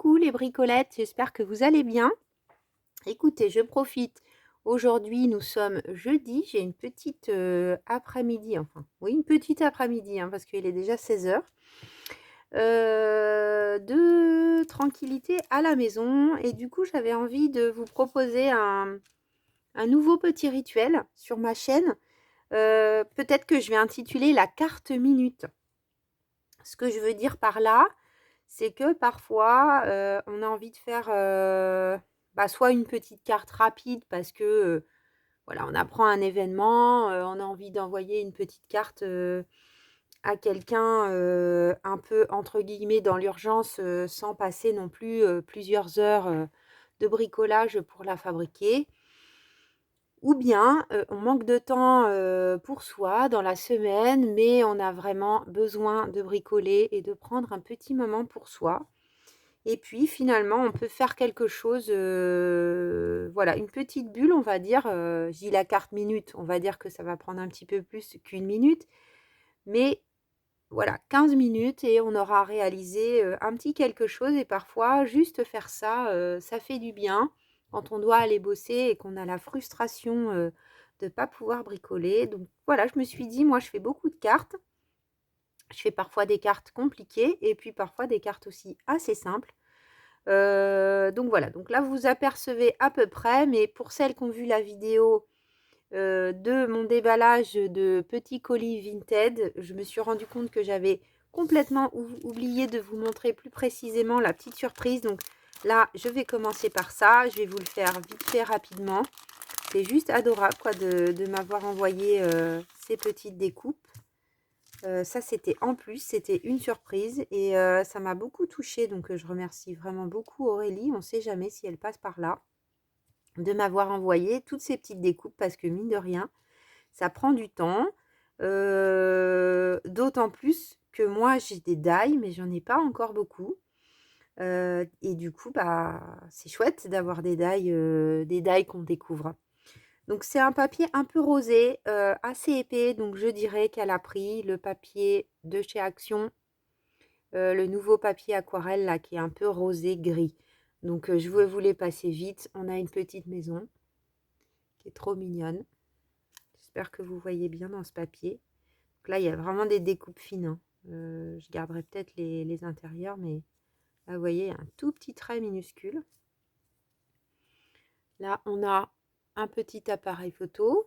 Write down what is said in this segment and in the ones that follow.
Coucou les bricolettes, j'espère que vous allez bien. Écoutez, je profite. Aujourd'hui, nous sommes jeudi. J'ai une petite après-midi, enfin, oui, une petite après-midi, hein, parce qu'il est déjà 16 heures. De tranquillité à la maison. Et du coup, j'avais envie de vous proposer un nouveau petit rituel sur ma chaîne. Peut-être que je vais intituler la carte minute. Ce que je veux dire par là, c'est que parfois, on a envie de faire soit une petite carte rapide parce que voilà, on apprend un événement, on a envie d'envoyer une petite carte à quelqu'un un peu entre guillemets dans l'urgence sans passer non plus plusieurs heures de bricolage pour la fabriquer. Ou bien on manque de temps pour soi dans la semaine, mais on a vraiment besoin de bricoler et de prendre un petit moment pour soi. Et puis finalement, on peut faire quelque chose, voilà, une petite bulle, on va dire. Je dis la carte minute, on va dire que ça va prendre un petit peu plus qu'une minute. Mais voilà, 15 minutes et on aura réalisé un petit quelque chose. Et parfois, juste faire ça, ça fait du bien quand on doit aller bosser et qu'on a la frustration de ne pas pouvoir bricoler. Donc voilà, je me suis dit, moi, je fais beaucoup de cartes. Je fais parfois des cartes compliquées et puis parfois des cartes aussi assez simples. Donc voilà, donc là vous apercevez à peu près, mais pour celles qui ont vu la vidéo de mon déballage de petits colis Vinted, je me suis rendu compte que j'avais complètement oublié de vous montrer plus précisément la petite surprise. Donc là, je vais commencer par ça, je vais vous le faire vite fait rapidement. C'est juste adorable quoi, de m'avoir envoyé ces petites découpes. Ça, c'était en plus, c'était une surprise et ça m'a beaucoup touchée. Donc, je remercie vraiment beaucoup Aurélie. On ne sait jamais si elle passe par là, de m'avoir envoyé toutes ces petites découpes parce que mine de rien, ça prend du temps. D'autant plus que moi, j'ai des die, mais j'en ai pas encore beaucoup. Et du coup, bah, c'est chouette d'avoir des die qu'on découvre. Donc c'est un papier un peu rosé, assez épais, donc je dirais qu'elle a pris le papier de chez Action, le nouveau papier aquarelle là qui est un peu rosé gris. Donc je vais vous les passer vite. On a une petite maison qui est trop mignonne. J'espère que vous voyez bien dans ce papier. Donc là il y a vraiment des découpes fines, hein. Je garderai peut-être les intérieurs, mais là vous voyez un tout petit trait minuscule. Là on a un petit appareil photo,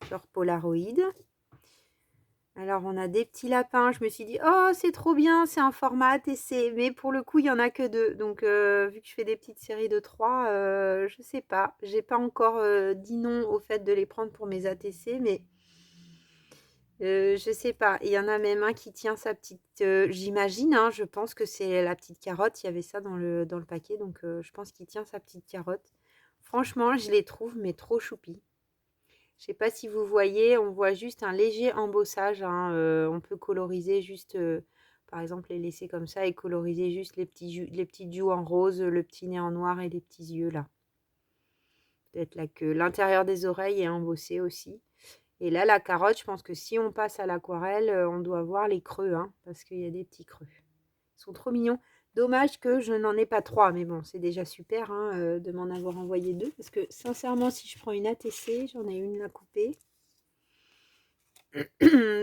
genre Polaroid. Alors, on a des petits lapins. Je me suis dit, oh, c'est trop bien, c'est un format ATC. Mais pour le coup, il n'y en a que deux. Donc, vu que je fais des petites séries de 3, je sais pas. J'ai pas encore dit non au fait de les prendre pour mes ATC, mais je sais pas. Il y en a même un qui tient sa petite. J'imagine, hein, je pense que c'est la petite carotte. Il y avait ça dans le paquet. Donc, je pense qu'il tient sa petite carotte. Franchement, je les trouve, mais trop choupis. Je sais pas si vous voyez, on voit juste un léger embossage, hein, on peut coloriser juste, par exemple les laisser comme ça et coloriser juste les petites joues en rose, le petit nez en noir et les petits yeux là. Peut-être là que l'intérieur des oreilles est embossé aussi. Et là, la carotte, je pense que si on passe à l'aquarelle, on doit voir les creux, hein, parce qu'il y a des petits creux. Ils sont trop mignons. Dommage que je n'en ai pas 3, mais bon, c'est déjà super hein, de m'en avoir envoyé 2, parce que sincèrement, si je prends une ATC, j'en ai une à couper.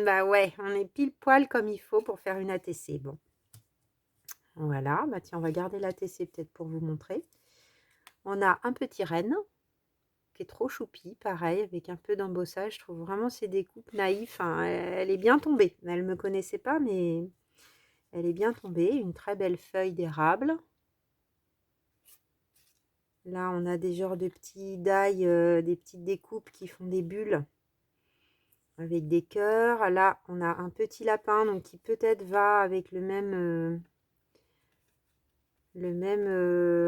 Bah ouais, on est pile poil comme il faut pour faire une ATC. Bon, voilà. Bah tiens, on va garder l'ATC peut-être pour vous montrer. On a un petit renne qui est trop choupi, pareil, avec un peu d'embossage. Je trouve vraiment ces découpes naïfs. Hein. Elle est bien tombée. Elle ne me connaissait pas, mais elle est bien tombée. Une très belle feuille d'érable. Là, on a des genres de petits die, des petites découpes qui font des bulles avec des cœurs. Là, on a un petit lapin donc qui peut-être va avec le même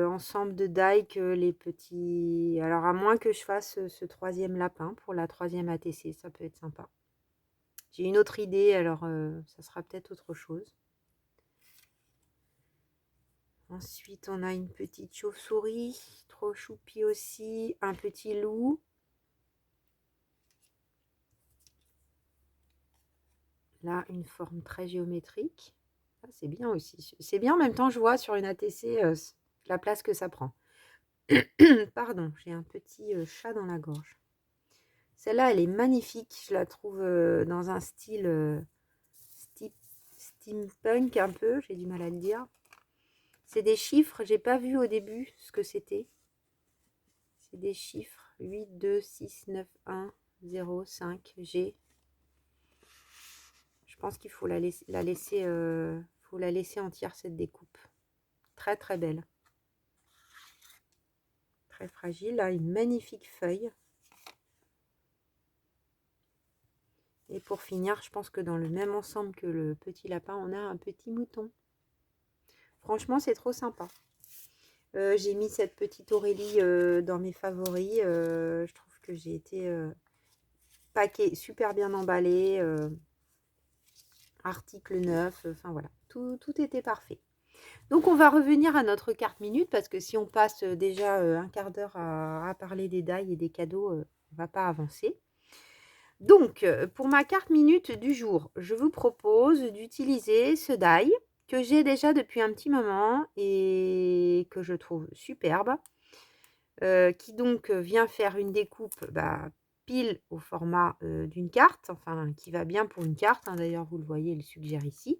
ensemble de die que les petits. Alors, à moins que je fasse ce troisième lapin pour la troisième ATC, ça peut être sympa. J'ai une autre idée, alors ça sera peut-être autre chose. Ensuite, on a une petite chauve-souris, trop choupi aussi, un petit loup. Là, une forme très géométrique. Ça, c'est bien aussi. C'est bien, en même temps, je vois sur une ATC la place que ça prend. Pardon, j'ai un petit chat dans la gorge. Celle-là, elle est magnifique. Je la trouve dans un style steampunk un peu. J'ai du mal à le dire. C'est des chiffres. J'ai pas vu au début ce que c'était. C'est des chiffres. 8, 2, 6, 9, 1, 0, 5, G. Je pense qu'il faut faut la laisser entière, cette découpe. Très, très belle. Très fragile. Là, une magnifique feuille. Et pour finir, je pense que dans le même ensemble que le petit lapin, on a un petit mouton. Franchement, c'est trop sympa. J'ai mis cette petite Aurélie dans mes favoris. Je trouve que j'ai été paquet, super bien emballé. Article 9. Enfin voilà, tout était parfait. Donc on va revenir à notre carte minute parce que si on passe déjà un quart d'heure à parler des die et des cadeaux, on ne va pas avancer. Donc, pour ma carte minute du jour, je vous propose d'utiliser ce die que j'ai déjà depuis un petit moment et que je trouve superbe, qui donc vient faire une découpe pile au format d'une carte, enfin qui va bien pour une carte, hein, d'ailleurs vous le voyez, il suggère ici,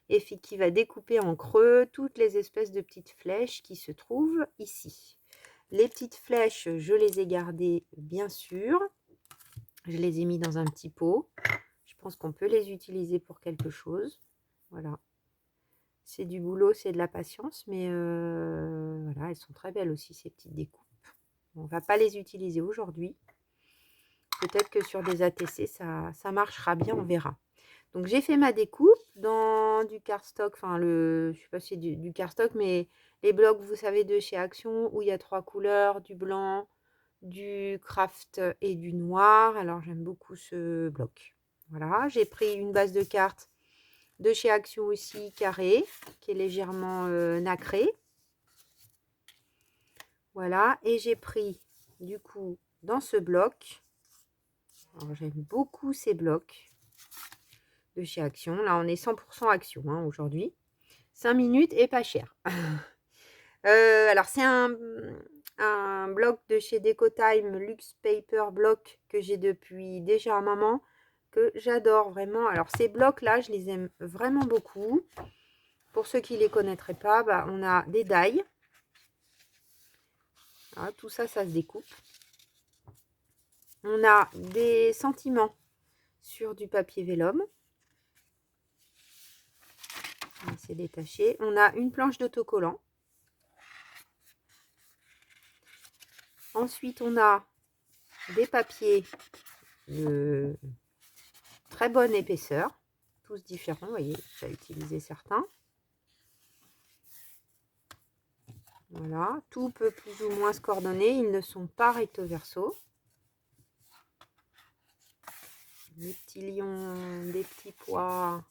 et qui va découper en creux toutes les espèces de petites flèches qui se trouvent ici. Les petites flèches, je les ai gardées bien sûr. Je les ai mis dans un petit pot. Je pense qu'on peut les utiliser pour quelque chose. Voilà. C'est du boulot, c'est de la patience, mais voilà, elles sont très belles aussi, ces petites découpes. On ne va pas les utiliser aujourd'hui. Peut-être que sur des ATC, ça marchera bien, on verra. Donc, j'ai fait ma découpe dans du cardstock. Enfin, je ne sais pas si c'est du cardstock, mais les blocs, vous savez, de chez Action, où il y a 3 couleurs, du blanc, du craft et du noir. Alors j'aime beaucoup ce bloc. Voilà, j'ai pris une base de cartes de chez Action aussi, carré, qui est légèrement nacrée. Voilà, et j'ai pris du coup dans ce bloc, alors j'aime beaucoup ces blocs de chez Action. Là on est 100% Action hein, aujourd'hui. 5 minutes et pas cher. Alors c'est un bloc de chez Decotime Luxe Paper Block que j'ai depuis déjà un moment, que j'adore vraiment. Alors ces blocs là, je les aime vraiment beaucoup. Pour ceux qui ne les connaîtraient pas, on a des die. Voilà, tout ça, ça se découpe. On a des sentiments sur du papier vélum. On va essayer de détacher. On a une planche d'autocollant. Ensuite, on a des papiers de très bonne épaisseur, tous différents, vous voyez, j'ai utilisé certains. Voilà, tout peut plus ou moins se coordonner, ils ne sont pas recto verso. Des petits lions, des petits pois,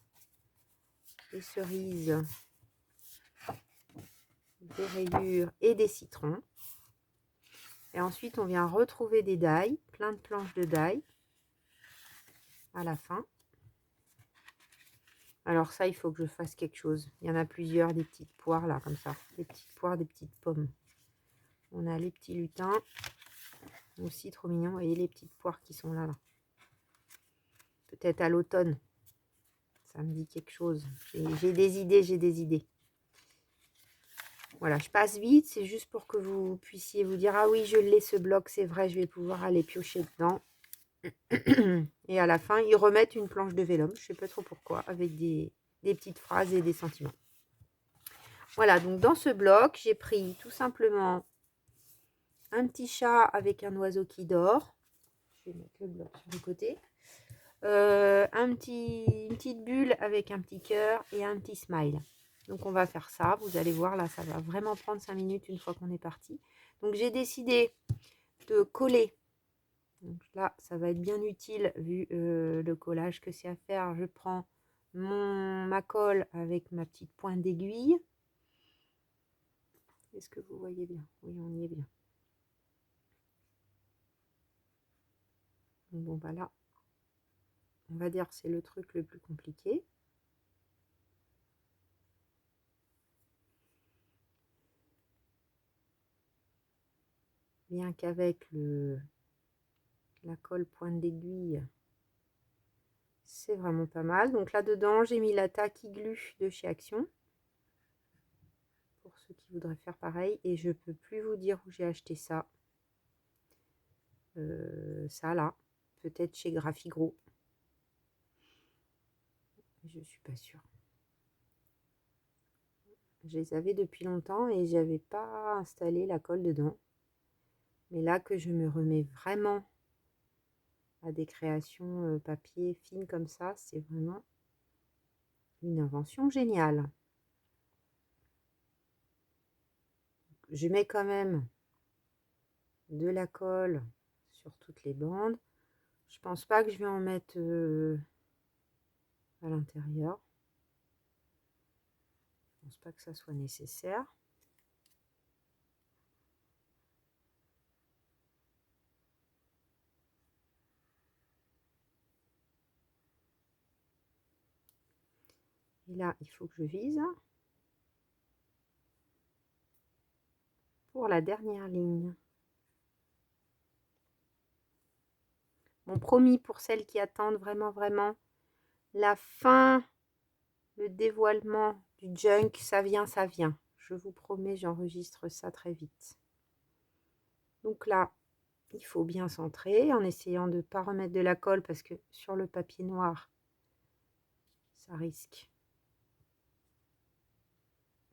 des cerises, des rayures et des citrons. Et ensuite, on vient retrouver des die, plein de planches de die à la fin. Alors ça, il faut que je fasse quelque chose. Il y en a plusieurs, des petites poires là, comme ça. Des petites poires, des petites pommes. On a les petits lutins. Aussi trop mignon. Vous voyez les petites poires qui sont là. Peut-être à l'automne. Ça me dit quelque chose. J'ai des idées. Voilà, je passe vite. C'est juste pour que vous puissiez vous dire, ah oui, je l'ai ce bloc, c'est vrai, je vais pouvoir aller piocher dedans. Et à la fin, ils remettent une planche de vélum, je ne sais pas trop pourquoi, avec des petites phrases et des sentiments. Voilà, donc dans ce bloc, j'ai pris tout simplement un petit chat avec un oiseau qui dort. Je vais mettre le bloc sur le côté. Une petite bulle avec un petit cœur et un petit smile. Donc on va faire ça, vous allez voir, là ça va vraiment prendre 5 minutes une fois qu'on est parti. Donc j'ai décidé de coller. Donc là, ça va être bien utile vu le collage que c'est à faire. Je prends ma colle avec ma petite pointe d'aiguille. Est-ce que vous voyez bien? Oui, on y est bien. Bon, là, on va dire que c'est le truc le plus compliqué. bien qu'avec la colle pointe d'aiguille, c'est vraiment pas mal. Donc là-dedans, j'ai mis la Tacky Glue de chez Action. Pour ceux qui voudraient faire pareil. Et je peux plus vous dire où j'ai acheté ça. Ça là. Peut-être chez Graphigro. Je suis pas sûre. Je les avais depuis longtemps et j'avais pas installé la colle dedans. Mais là que je me remets vraiment à des créations papier fines comme ça, c'est vraiment une invention géniale. Je mets quand même de la colle sur toutes les bandes. Je pense pas que je vais en mettre à l'intérieur. Je pense pas que ça soit nécessaire. Et là, il faut que je vise pour la dernière ligne. Bon, promis pour celles qui attendent vraiment la fin, le dévoilement du junk, ça vient, ça vient. Je vous promets, j'enregistre ça très vite. Donc là, il faut bien centrer en essayant de ne pas remettre de la colle parce que sur le papier noir, ça risque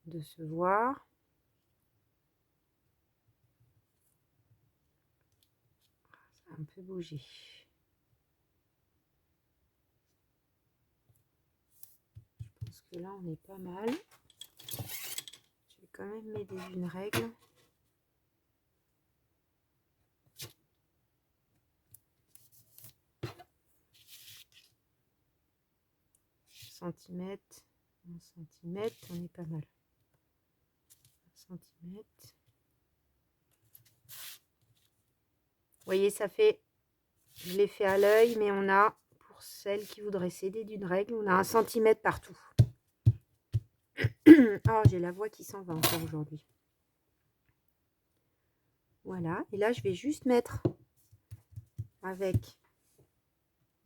de se voir. Ça a un peu bougé. Je pense que là, on est pas mal. Je vais quand même m'aider d'une règle. Centimètre, 1 centimètre, on est pas mal. 1 centimètre. Vous voyez, ça fait, je l'ai fait à l'œil, mais on a, pour celles qui voudraient s'aider d'une règle, on a 1 centimètre partout. Oh, j'ai la voix qui s'en va encore aujourd'hui. Voilà, et là, je vais juste mettre avec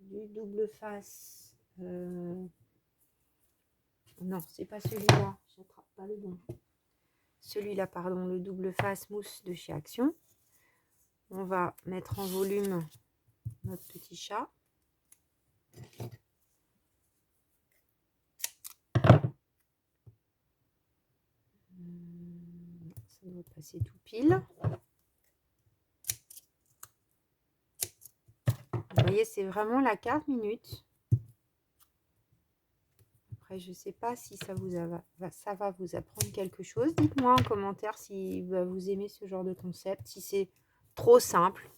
du double face. Non, c'est pas celui-là, j'attrape pas le bon. Celui-là, pardon, le double face mousse de chez Action. On va mettre en volume notre petit chat. Ça doit passer tout pile. Vous voyez, c'est vraiment la carte minute. Après, je ne sais pas si ça va vous apprendre quelque chose. Dites-moi en commentaire si vous aimez ce genre de concept, si c'est trop simple.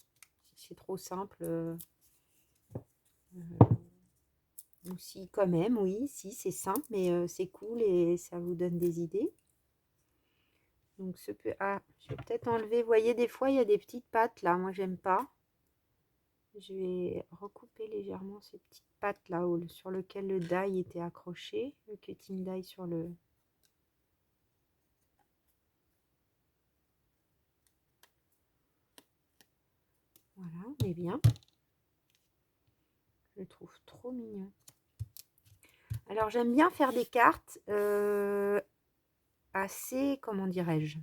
Si c'est trop simple. Ou si quand même, oui, si c'est simple, mais c'est cool et ça vous donne des idées. Donc, je vais peut-être enlever. Vous voyez, des fois, il y a des petites pattes là. Moi, j'aime pas. Je vais recouper légèrement ces petites pattes là sur lequel le die était accroché, le cutting die sur le... Voilà, on est bien. Je le trouve trop mignon. Alors, j'aime bien faire des cartes assez, comment dirais-je,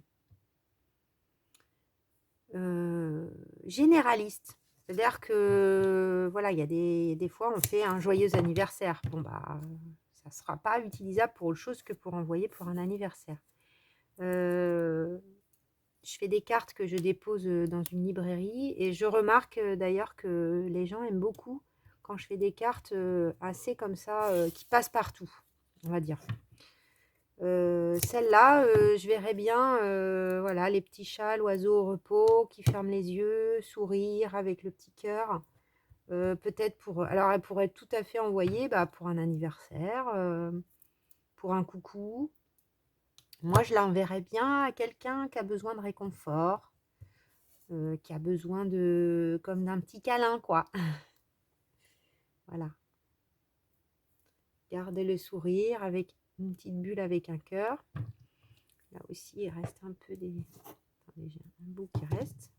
généralistes. C'est-à-dire que, voilà, il y a des fois, on fait un joyeux anniversaire. Bon, bah, ça ne sera pas utilisable pour autre chose que pour envoyer pour un anniversaire. Je fais des cartes que je dépose dans une librairie et je remarque d'ailleurs que les gens aiment beaucoup quand je fais des cartes assez comme ça, qui passent partout, on va dire. Celle-là, je verrais bien, voilà, les petits chats, l'oiseau au repos, qui ferme les yeux, sourire avec le petit cœur. Peut-être pour... Alors, elle pourrait être tout à fait envoyée pour un anniversaire, pour un coucou. Moi, je l'enverrais bien à quelqu'un qui a besoin de réconfort, qui a besoin comme d'un petit câlin, quoi. Voilà. Gardez le sourire avec une petite bulle avec un cœur. Là aussi, il reste un peu des... Attendez, j'ai un bout qui reste.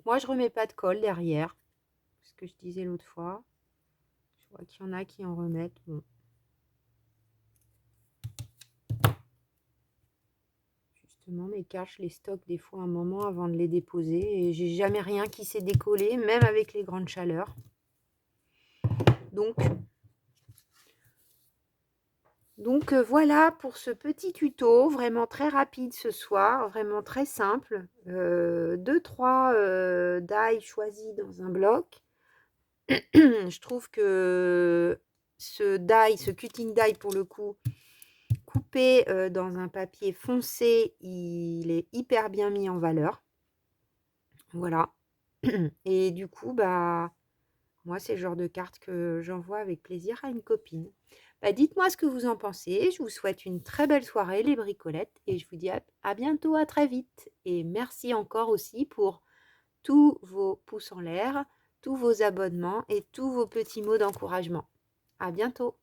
Moi, je remets pas de colle derrière. Ce que je disais l'autre fois. Je vois qu'il y en a qui en remettent. Bon. Justement, mes cartes, je les stocke des fois un moment avant de les déposer. Et j'ai jamais rien qui s'est décollé, même avec les grandes chaleurs. Donc voilà pour ce petit tuto, vraiment très rapide ce soir, vraiment très simple. 2-3 die choisis dans un bloc. Je trouve que ce cutting die pour le coup, coupé dans un papier foncé, il est hyper bien mis en valeur. Voilà. Et du coup, bah, moi, c'est le genre de carte que j'envoie avec plaisir à une copine. Bah, dites-moi ce que vous en pensez. Je vous souhaite une très belle soirée, les bricolettes, et je vous dis à bientôt, à très vite. Et merci encore aussi pour tous vos pouces en l'air, tous vos abonnements et tous vos petits mots d'encouragement. À bientôt.